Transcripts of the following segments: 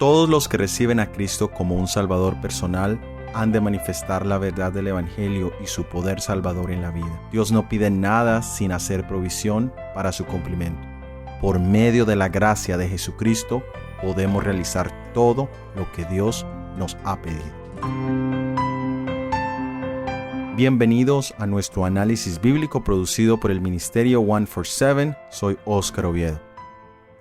todos los que reciben a Cristo como un Salvador personal han de manifestar la verdad del Evangelio y su poder salvador en la vida. Dios no pide nada sin hacer provisión para su cumplimiento. Por medio de la gracia de Jesucristo podemos realizar todo lo que Dios nos ha pedido. Bienvenidos a nuestro análisis bíblico producido por el Ministerio 147. Soy Óscar Oviedo.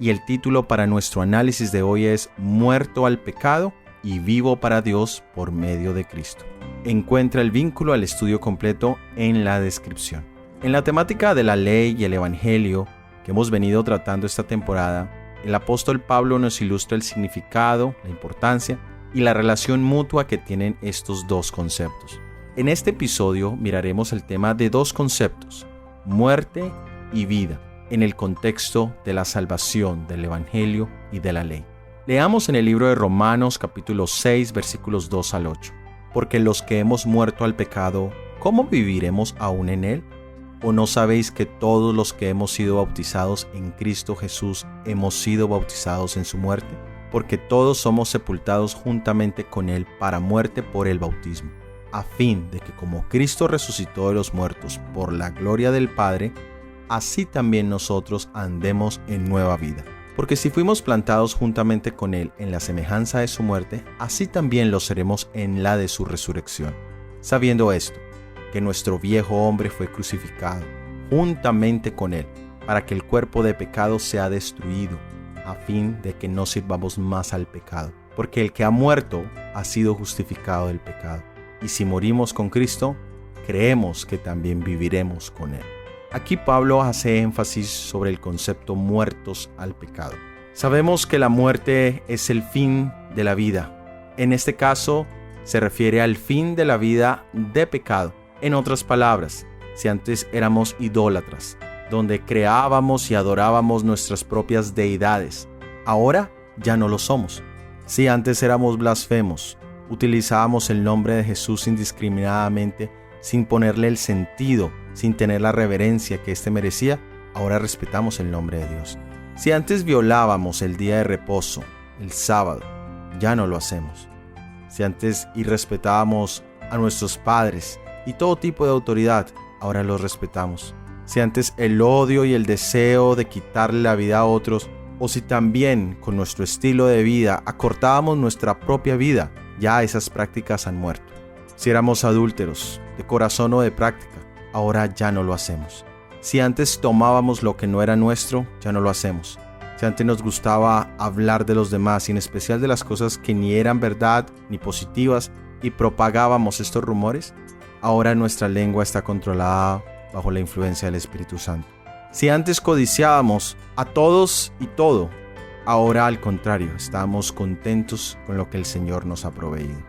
Y el título para nuestro análisis de hoy es Muerto al pecado y vivo para Dios por medio de Cristo. Encuentra el vínculo al estudio completo en la descripción. En la temática de la ley y el evangelio que hemos venido tratando esta temporada, el apóstol Pablo nos ilustra el significado, la importancia y la relación mutua que tienen estos dos conceptos. En este episodio miraremos el tema de dos conceptos, muerte y vida, en el contexto de la salvación, del evangelio y de la ley. Leamos en el libro de Romanos capítulo 6 versículos 2 al 8. Porque los que hemos muerto al pecado, ¿cómo viviremos aún en él? ¿O no sabéis que todos los que hemos sido bautizados en Cristo Jesús hemos sido bautizados en su muerte? Porque todos somos sepultados juntamente con él para muerte por el bautismo, a fin de que como Cristo resucitó de los muertos por la gloria del Padre, así también nosotros andemos en nueva vida. Porque si fuimos plantados juntamente con Él en la semejanza de su muerte, así también lo seremos en la de su resurrección. Sabiendo esto, que nuestro viejo hombre fue crucificado juntamente con Él, para que el cuerpo de pecado sea destruido, a fin de que no sirvamos más al pecado. Porque el que ha muerto ha sido justificado del pecado. Y si morimos con Cristo, creemos que también viviremos con Él. Aquí Pablo hace énfasis sobre el concepto muertos al pecado. Sabemos que la muerte es el fin de la vida. En este caso, se refiere al fin de la vida de pecado. En otras palabras, si antes éramos idólatras, donde creábamos y adorábamos nuestras propias deidades, ahora ya no lo somos. Si antes éramos blasfemos, utilizábamos el nombre de Jesús indiscriminadamente, sin ponerle el sentido, sin tener la reverencia que éste merecía, ahora respetamos el nombre de Dios. Si antes violábamos el día de reposo, el sábado, ya no lo hacemos. Si antes irrespetábamos a nuestros padres y todo tipo de autoridad, ahora los respetamos. Si antes el odio y el deseo de quitarle la vida a otros, o si también con nuestro estilo de vida acortábamos nuestra propia vida, ya esas prácticas han muerto. Si éramos adúlteros, de corazón o de práctica, ahora ya no lo hacemos. Si antes tomábamos lo que no era nuestro, ya no lo hacemos. Si antes nos gustaba hablar de los demás y en especial de las cosas que ni eran verdad ni positivas y propagábamos estos rumores, ahora nuestra lengua está controlada bajo la influencia del Espíritu Santo. Si antes codiciábamos a todos y todo, ahora al contrario, estamos contentos con lo que el Señor nos ha proveído.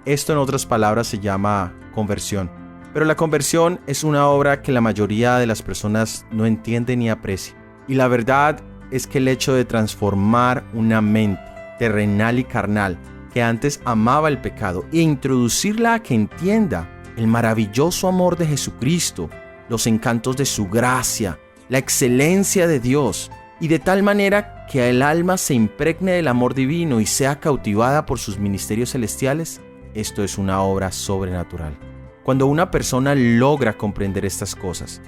Esto en otras palabras se llama conversión. Pero la conversión es una obra que la mayoría de las personas no entiende ni aprecia. Y la verdad es que el hecho de transformar una mente terrenal y carnal que antes amaba el pecado e introducirla a que entienda el maravilloso amor de Jesucristo, los encantos de su gracia, la excelencia de Dios, y de tal manera que el alma se impregne del amor divino y sea cautivada por sus ministerios celestiales, esto es una obra sobrenatural. Cuando una persona logra comprender estas cosas,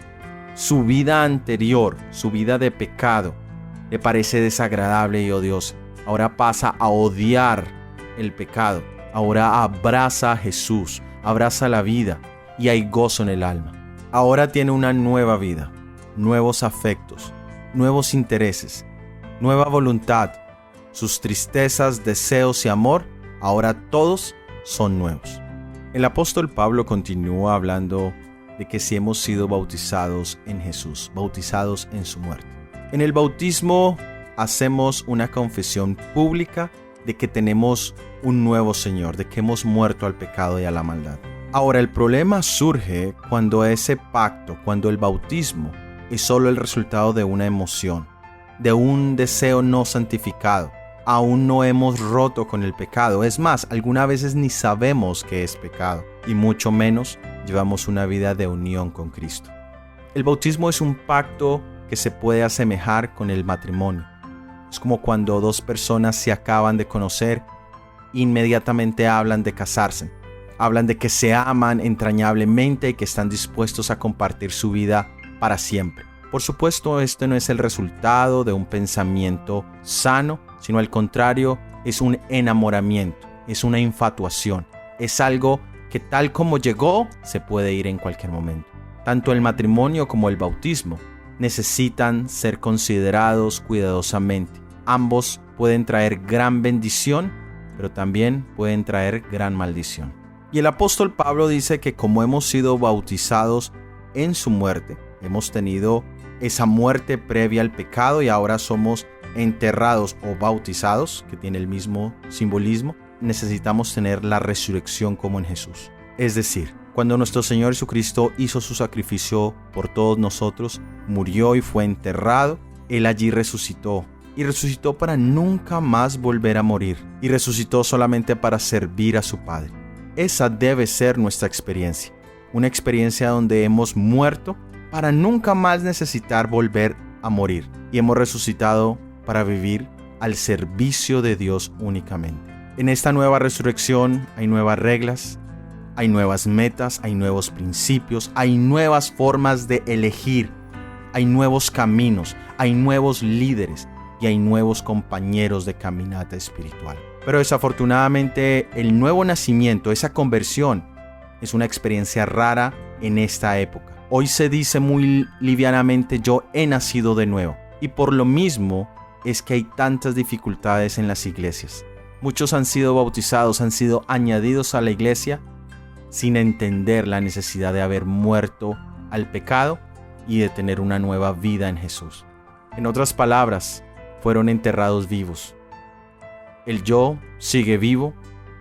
su vida anterior, su vida de pecado, le parece desagradable y odiosa. Ahora pasa a odiar el pecado. Ahora abraza a Jesús, abraza la vida y hay gozo en el alma. Ahora tiene una nueva vida, nuevos afectos, nuevos intereses, nueva voluntad. Sus tristezas, deseos y amor, ahora todos son nuevos. El apóstol Pablo continúa hablando de que si hemos sido bautizados en Jesús, bautizados en su muerte. En el bautismo hacemos una confesión pública de que tenemos un nuevo Señor, de que hemos muerto al pecado y a la maldad. Ahora, el problema surge cuando ese pacto, cuando el bautismo es solo el resultado de una emoción, de un deseo no santificado. Aún no hemos roto con el pecado. Es más, algunas veces ni sabemos que es pecado y mucho menos llevamos una vida de unión con Cristo. El bautismo es un pacto que se puede asemejar con el matrimonio. Es como cuando dos personas se acaban de conocer, inmediatamente hablan de casarse. Hablan de que se aman entrañablemente y que están dispuestos a compartir su vida para siempre. Por supuesto, este no es el resultado de un pensamiento sano, sino al contrario, es un enamoramiento, es una infatuación. Es algo que tal como llegó, se puede ir en cualquier momento. Tanto el matrimonio como el bautismo necesitan ser considerados cuidadosamente. Ambos pueden traer gran bendición, pero también pueden traer gran maldición. Y el apóstol Pablo dice que como hemos sido bautizados en su muerte, hemos tenido esa muerte previa al pecado y ahora somos enterrados o bautizados, que tiene el mismo simbolismo, necesitamos tener la resurrección como en Jesús. Es decir, cuando nuestro Señor Jesucristo hizo su sacrificio por todos nosotros, murió y fue enterrado, Él allí resucitó. Y resucitó para nunca más volver a morir. Y resucitó solamente para servir a su Padre. Esa debe ser nuestra experiencia. Una experiencia donde hemos muerto para nunca más necesitar volver a morir. Y hemos resucitado para vivir al servicio de Dios únicamente. En esta nueva resurrección hay nuevas reglas, hay nuevas metas, hay nuevos principios, hay nuevas formas de elegir, hay nuevos caminos, hay nuevos líderes y hay nuevos compañeros de caminata espiritual. Pero desafortunadamente el nuevo nacimiento, esa conversión, es una experiencia rara en esta época. Hoy se dice muy livianamente: yo he nacido de nuevo. Y por lo mismo es que hay tantas dificultades en las iglesias. Muchos han sido bautizados, han sido añadidos a la iglesia sin entender la necesidad de haber muerto al pecado y de tener una nueva vida en Jesús. En otras palabras, fueron enterrados vivos. El yo sigue vivo,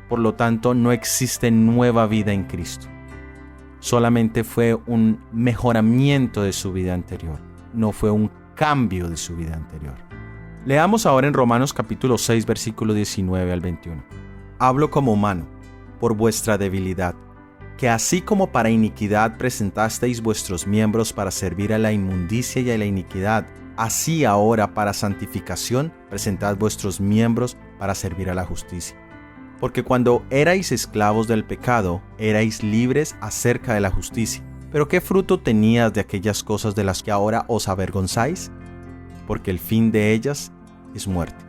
por lo tanto no existe nueva vida en Cristo. Solamente fue un mejoramiento de su vida anterior, no fue un cambio de su vida anterior. Leamos ahora en Romanos capítulo 6, versículo 19 al 21. Hablo como humano, por vuestra debilidad, que así como para iniquidad presentasteis vuestros miembros para servir a la inmundicia y a la iniquidad, así ahora para santificación presentad vuestros miembros para servir a la justicia. Porque cuando erais esclavos del pecado, erais libres acerca de la justicia. ¿Pero qué fruto tenías de aquellas cosas de las que ahora os avergonzáis? Porque el fin de ellas es muerte.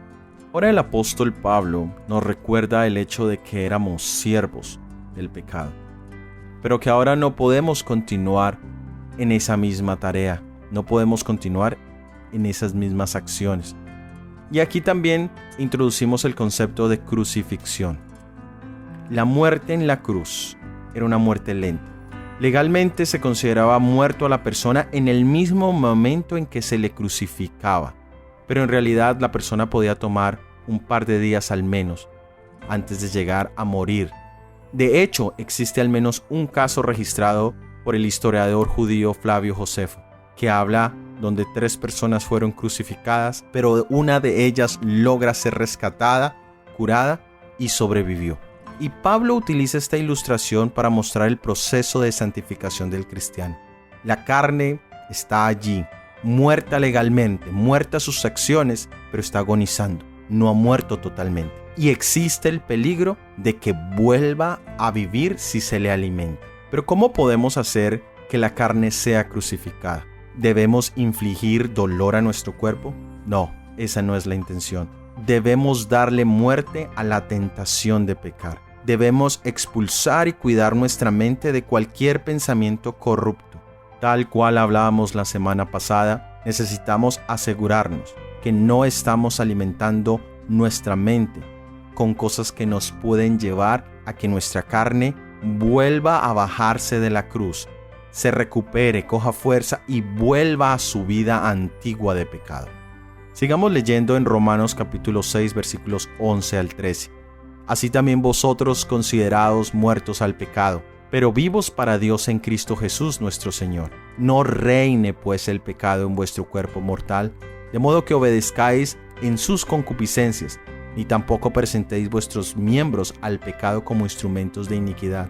Ahora el apóstol Pablo nos recuerda el hecho de que éramos siervos del pecado, pero que ahora no podemos continuar en esa misma tarea, no podemos continuar en esas mismas acciones. Y aquí también introducimos el concepto de crucifixión. La muerte en la cruz era una muerte lenta. Legalmente se consideraba muerto a la persona en el mismo momento en que se le crucificaba, pero en realidad la persona podía tomar un par de días al menos antes de llegar a morir. De hecho, existe al menos un caso registrado por el historiador judío Flavio Josefo, que habla donde 3 personas fueron crucificadas, pero una de ellas logra ser rescatada, curada y sobrevivió. Y Pablo utiliza esta ilustración para mostrar el proceso de santificación del cristiano. La carne está allí, muerta legalmente, muerta sus acciones, pero está agonizando, no ha muerto totalmente. Y existe el peligro de que vuelva a vivir si se le alimenta. Pero ¿cómo podemos hacer que la carne sea crucificada? ¿Debemos infligir dolor a nuestro cuerpo? No, esa no es la intención. Debemos darle muerte a la tentación de pecar. Debemos expulsar y cuidar nuestra mente de cualquier pensamiento corrupto. Tal cual hablábamos la semana pasada, necesitamos asegurarnos que no estamos alimentando nuestra mente con cosas que nos pueden llevar a que nuestra carne vuelva a bajarse de la cruz, se recupere, coja fuerza y vuelva a su vida antigua de pecado. Sigamos leyendo en Romanos capítulo 6 versículos 11 al 13. Así también vosotros considerados muertos al pecado, pero vivos para Dios en Cristo Jesús nuestro Señor. No reine pues el pecado en vuestro cuerpo mortal, de modo que obedezcáis en sus concupiscencias, ni tampoco presentéis vuestros miembros al pecado como instrumentos de iniquidad,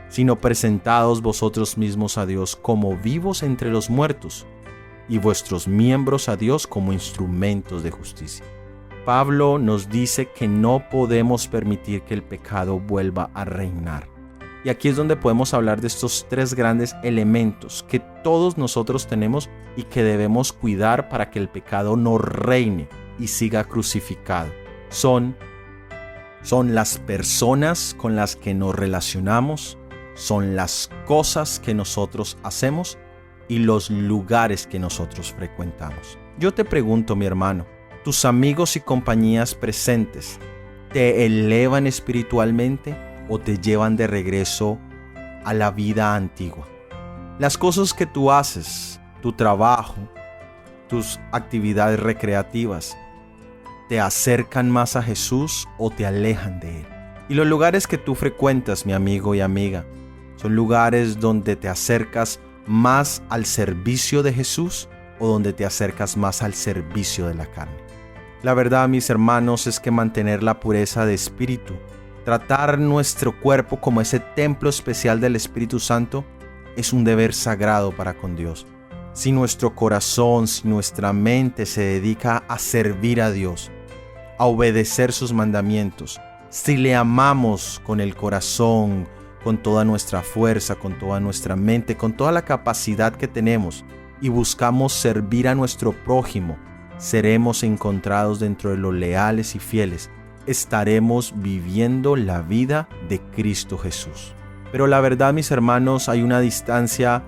sino presentaos vosotros mismos a Dios como vivos entre los muertos, y vuestros miembros a Dios como instrumentos de justicia. Pablo nos dice que no podemos permitir que el pecado vuelva a reinar. Y aquí es donde podemos hablar de estos tres grandes elementos que todos nosotros tenemos y que debemos cuidar para que el pecado no reine y siga crucificado. Son las personas con las que nos relacionamos, son las cosas que nosotros hacemos y los lugares que nosotros frecuentamos. Yo te pregunto, mi hermano, ¿tus amigos y compañías presentes te elevan espiritualmente o te llevan de regreso a la vida antigua? Las cosas que tú haces, tu trabajo, tus actividades recreativas, ¿te acercan más a Jesús o te alejan de Él? Y los lugares que tú frecuentas, mi amigo y amiga, ¿son lugares donde te acercas más al servicio de Jesús o donde te acercas más al servicio de la carne? La verdad, mis hermanos, es que mantener la pureza de espíritu, tratar nuestro cuerpo como ese templo especial del Espíritu Santo, es un deber sagrado para con Dios. Si nuestro corazón, si nuestra mente se dedica a servir a Dios, a obedecer sus mandamientos, si le amamos con el corazón, con toda nuestra fuerza, con toda nuestra mente, con toda la capacidad que tenemos, y buscamos servir a nuestro prójimo, seremos encontrados dentro de los leales y fieles. Estaremos viviendo la vida de Cristo Jesús. Pero la verdad, mis hermanos, hay una distancia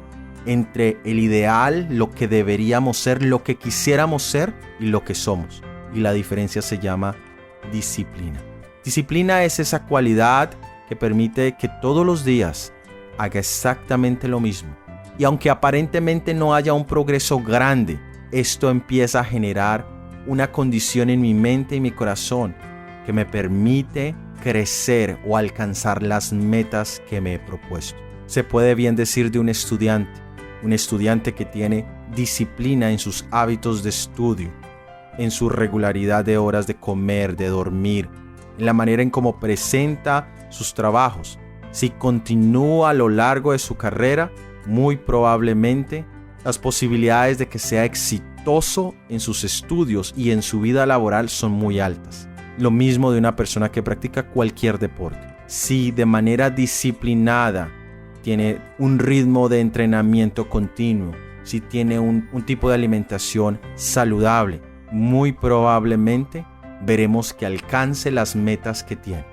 entre el ideal, lo que deberíamos ser, lo que quisiéramos ser y lo que somos. Y la diferencia se llama disciplina. Disciplina es esa cualidad que permite que todos los días haga exactamente lo mismo. Y aunque aparentemente no haya un progreso grande, esto empieza a generar una condición en mi mente y mi corazón que me permite crecer o alcanzar las metas que me he propuesto. Se puede bien decir de un estudiante que tiene disciplina en sus hábitos de estudio, en su regularidad de horas de comer, de dormir, en la manera en cómo presenta sus trabajos. Si continúa a lo largo de su carrera, muy probablemente las posibilidades de que sea exitoso en sus estudios y en su vida laboral son muy altas. Lo mismo de una persona que practica cualquier deporte. Si de manera disciplinada tiene un ritmo de entrenamiento continuo, si tiene un tipo de alimentación saludable, muy probablemente veremos que alcance las metas que tiene.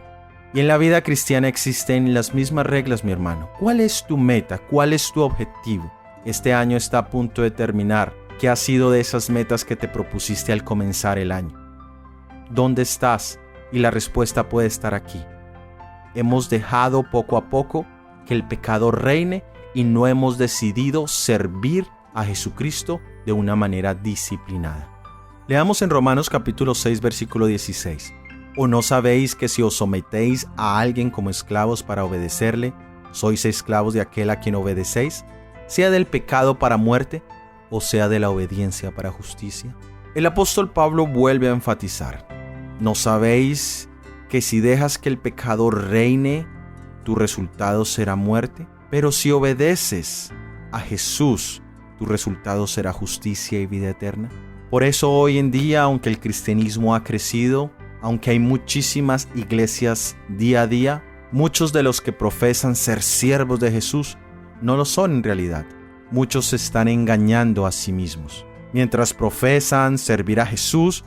Y en la vida cristiana existen las mismas reglas, mi hermano. ¿Cuál es tu meta? ¿Cuál es tu objetivo? Este año está a punto de terminar. ¿Qué ha sido de esas metas que te propusiste al comenzar el año? ¿Dónde estás? Y la respuesta puede estar aquí. Hemos dejado poco a poco que el pecado reine y no hemos decidido servir a Jesucristo de una manera disciplinada. Leamos en Romanos capítulo 6, versículo 16. ¿O no sabéis que si os sometéis a alguien como esclavos para obedecerle, sois esclavos de aquel a quien obedecéis, sea del pecado para muerte o sea de la obediencia para justicia? El apóstol Pablo vuelve a enfatizar: ¿no sabéis que si dejas que el pecado reine, tu resultado será muerte? Pero si obedeces a Jesús, tu resultado será justicia y vida eterna. Por eso hoy en día, aunque el cristianismo ha crecido, aunque hay muchísimas iglesias día a día, muchos de los que profesan ser siervos de Jesús no lo son en realidad. Muchos se están engañando a sí mismos. Mientras profesan servir a Jesús,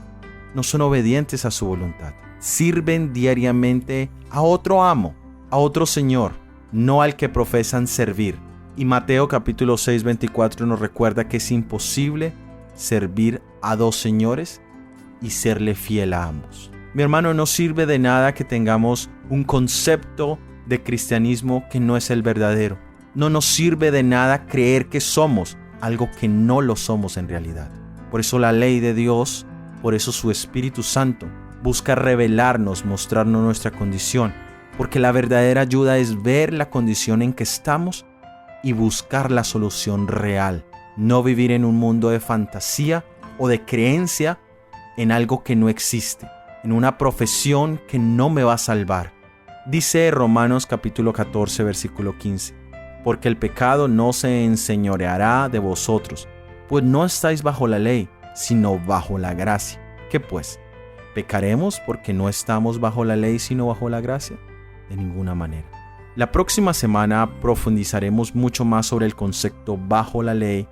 no son obedientes a su voluntad. Sirven diariamente a otro amo, a otro Señor, no al que profesan servir. Y Mateo capítulo 6, 24 nos recuerda que es imposible servir a dos señores y serle fiel a ambos. Mi hermano, no sirve de nada que tengamos un concepto de cristianismo que no es el verdadero. No nos sirve de nada creer que somos algo que no lo somos en realidad. Por eso la ley de Dios, por eso su Espíritu Santo busca revelarnos, mostrarnos nuestra condición, porque la verdadera ayuda es ver la condición en que estamos y buscar la solución real. No vivir en un mundo de fantasía o de creencia en algo que no existe, en una profesión que no me va a salvar. Dice Romanos capítulo 14, versículo 15, porque el pecado no se enseñoreará de vosotros, pues no estáis bajo la ley, sino bajo la gracia. ¿Qué pues? ¿Pecaremos porque no estamos bajo la ley sino bajo la gracia? De ninguna manera. La próxima semana profundizaremos mucho más sobre el concepto bajo la ley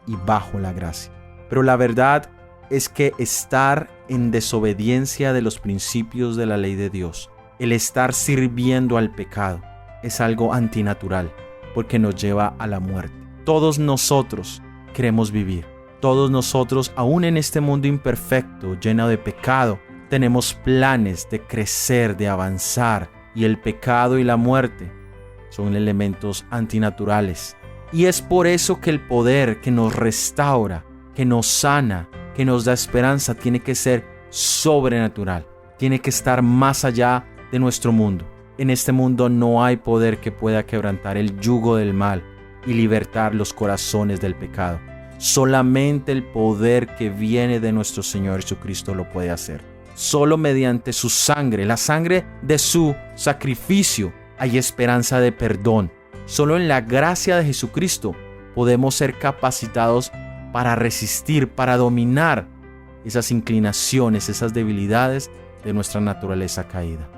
y bajo la gracia. Pero la verdad es que estar en desobediencia de los principios de la ley de Dios, el estar sirviendo al pecado, es algo antinatural porque nos lleva a la muerte. Todos nosotros queremos vivir. Todos nosotros, aún en este mundo imperfecto, lleno de pecado, tenemos planes de crecer, de avanzar. Y el pecado y la muerte son elementos antinaturales. Y es por eso que el poder que nos restaura, que nos sana, que nos da esperanza, tiene que ser sobrenatural. Tiene que estar más allá de nuestro mundo. En este mundo no hay poder que pueda quebrantar el yugo del mal y libertar los corazones del pecado. Solamente el poder que viene de nuestro Señor Jesucristo lo puede hacer. Solo mediante su sangre, la sangre de su sacrificio, hay esperanza de perdón. Solo en la gracia de Jesucristo podemos ser capacitados para resistir, para dominar esas inclinaciones, esas debilidades de nuestra naturaleza caída.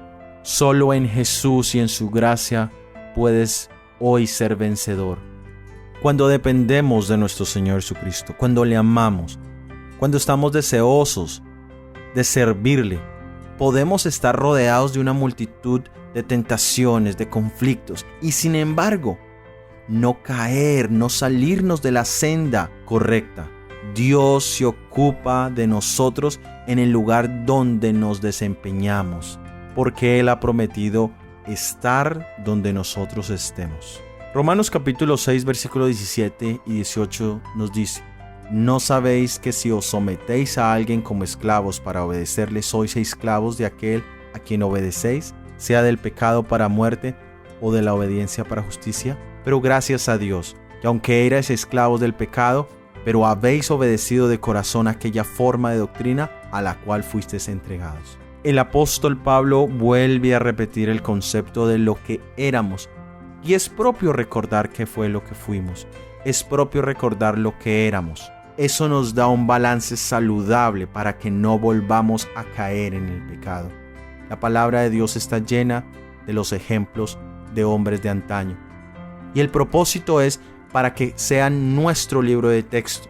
Solo en Jesús y en su gracia puedes hoy ser vencedor. Cuando dependemos de nuestro Señor Jesucristo, cuando le amamos, cuando estamos deseosos de servirle, podemos estar rodeados de una multitud de tentaciones, de conflictos, y sin embargo, no caer, no salirnos de la senda correcta. Dios se ocupa de nosotros en el lugar donde nos desempeñamos, porque Él ha prometido estar donde nosotros estemos. Romanos capítulo 6, versículos 17 y 18 nos dice: ¿No sabéis que si os sometéis a alguien como esclavos para obedecerle, sois esclavos de aquel a quien obedecéis, sea del pecado para muerte o de la obediencia para justicia? Pero gracias a Dios, que aunque erais esclavos del pecado, pero habéis obedecido de corazón aquella forma de doctrina a la cual fuisteis entregados. El apóstol Pablo vuelve a repetir el concepto de lo que éramos, y es propio recordar qué fue lo que fuimos. Es propio recordar lo que éramos. Eso nos da un balance saludable para que no volvamos a caer en el pecado. La palabra de Dios está llena de los ejemplos de hombres de antaño. Y el propósito es para que sean nuestro libro de texto.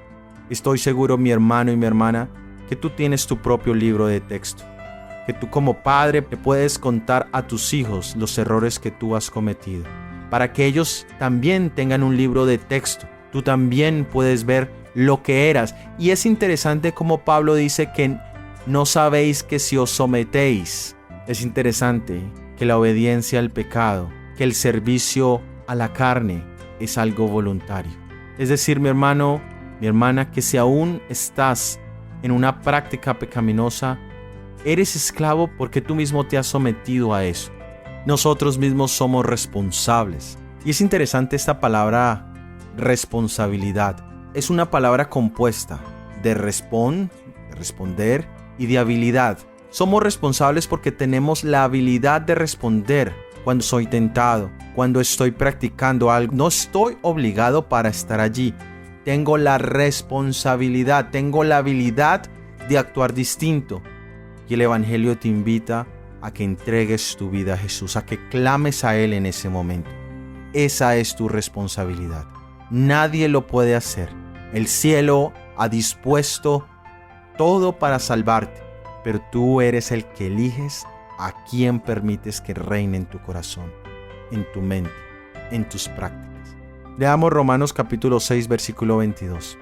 Estoy seguro, mi hermano y mi hermana, que tú tienes tu propio libro de texto. Que tú como padre le puedes contar a tus hijos los errores que tú has cometido. Para que ellos también tengan un libro de texto. Tú también puedes ver lo que eras. Y es interesante como Pablo dice que no sabéis que si os sometéis. Es interesante que la obediencia al pecado, que el servicio a la carne es algo voluntario. Es decir, mi hermano, mi hermana, que si aún estás en una práctica pecaminosa, eres esclavo porque tú mismo te has sometido a eso. Nosotros mismos somos responsables. Y es interesante esta palabra responsabilidad. Es una palabra compuesta de responder y de habilidad. Somos responsables porque tenemos la habilidad de responder cuando soy tentado, cuando estoy practicando algo. No estoy obligado para estar allí. Tengo la responsabilidad, tengo la habilidad de actuar distinto. Y el Evangelio te invita a que entregues tu vida a Jesús, a que clames a Él en ese momento. Esa es tu responsabilidad. Nadie lo puede hacer. El cielo ha dispuesto todo para salvarte, pero tú eres el que eliges a quién permites que reine en tu corazón, en tu mente, en tus prácticas. Leamos Romanos capítulo 6, versículo 22.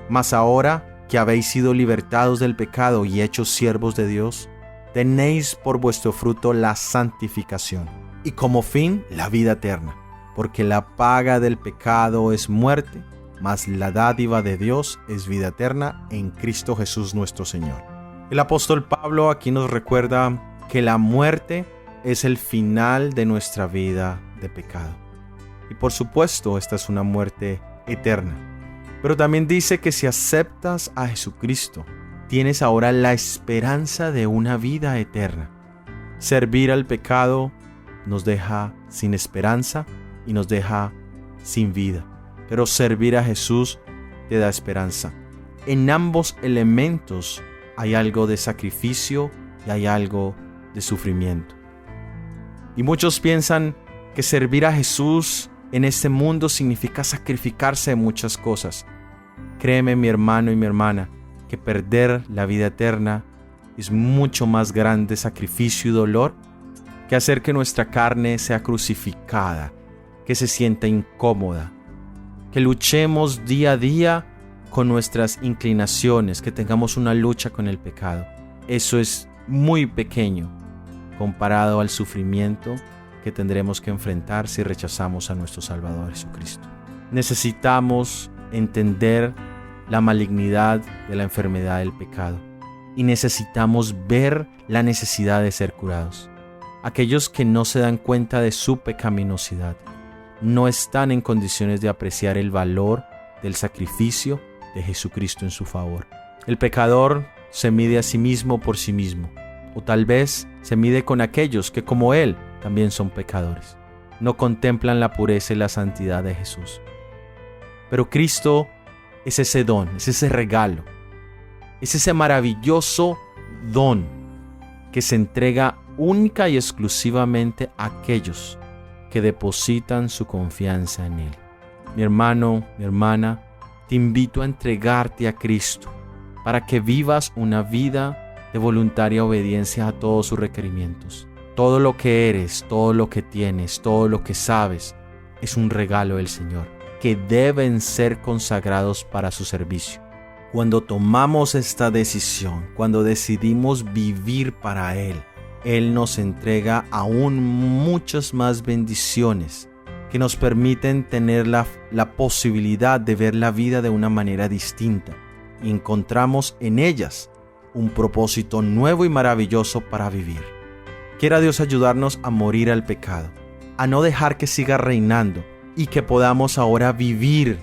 Mas ahora que habéis sido libertados del pecado y hechos siervos de Dios, tenéis por vuestro fruto la santificación y como fin la vida eterna, porque la paga del pecado es muerte, mas la dádiva de Dios es vida eterna en Cristo Jesús nuestro Señor. El apóstol Pablo aquí nos recuerda que la muerte es el final de nuestra vida de pecado. Y por supuesto, esta es una muerte eterna. Pero también dice que si aceptas a Jesucristo, tienes ahora la esperanza de una vida eterna. Servir al pecado nos deja sin esperanza y nos deja sin vida. Pero servir a Jesús te da esperanza. En ambos elementos hay algo de sacrificio y hay algo de sufrimiento. Y muchos piensan que servir a Jesús en este mundo significa sacrificarse de muchas cosas. Créeme, mi hermano y mi hermana, que perder la vida eterna es mucho más grande sacrificio y dolor que hacer que nuestra carne sea crucificada, que se sienta incómoda, que luchemos día a día con nuestras inclinaciones, que tengamos una lucha con el pecado. Eso es muy pequeño comparado al sufrimiento que tendremos que enfrentar si rechazamos a nuestro Salvador Jesucristo. Necesitamos entender la malignidad de la enfermedad del pecado y necesitamos ver la necesidad de ser curados. Aquellos que no se dan cuenta de su pecaminosidad no están en condiciones de apreciar el valor del sacrificio de Jesucristo en su favor. El pecador se mide a sí mismo por sí mismo, o tal vez se mide con aquellos que como él también son pecadores. No contemplan la pureza y la santidad de Jesús. Pero Cristo es ese don, es ese regalo, es ese maravilloso don que se entrega única y exclusivamente a aquellos que depositan su confianza en Él. Mi hermano, mi hermana, te invito a entregarte a Cristo para que vivas una vida de voluntaria obediencia a todos sus requerimientos. Todo lo que eres, todo lo que tienes, todo lo que sabes es un regalo del Señor, que deben ser consagrados para su servicio. Cuando tomamos esta decisión, cuando decidimos vivir para Él, Él nos entrega aún muchas más bendiciones que nos permiten tener la posibilidad de ver la vida de una manera distinta y encontramos en ellas un propósito nuevo y maravilloso para vivir. Quiera Dios ayudarnos a morir al pecado, a no dejar que siga reinando y que podamos ahora vivir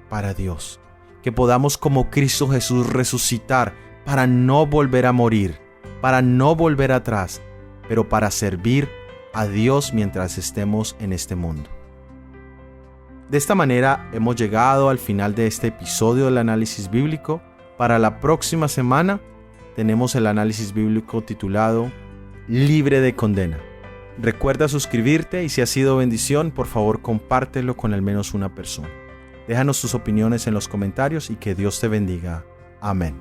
para Dios, que podamos como Cristo Jesús resucitar para no volver a morir, para no volver atrás, pero para servir a Dios mientras estemos en este mundo. De esta manera hemos llegado al final de este episodio del análisis bíblico. Para la próxima semana tenemos el análisis bíblico titulado Libre de condena. Recuerda suscribirte y si ha sido bendición, por favor compártelo con al menos una persona. Déjanos tus opiniones en los comentarios y que Dios te bendiga. Amén.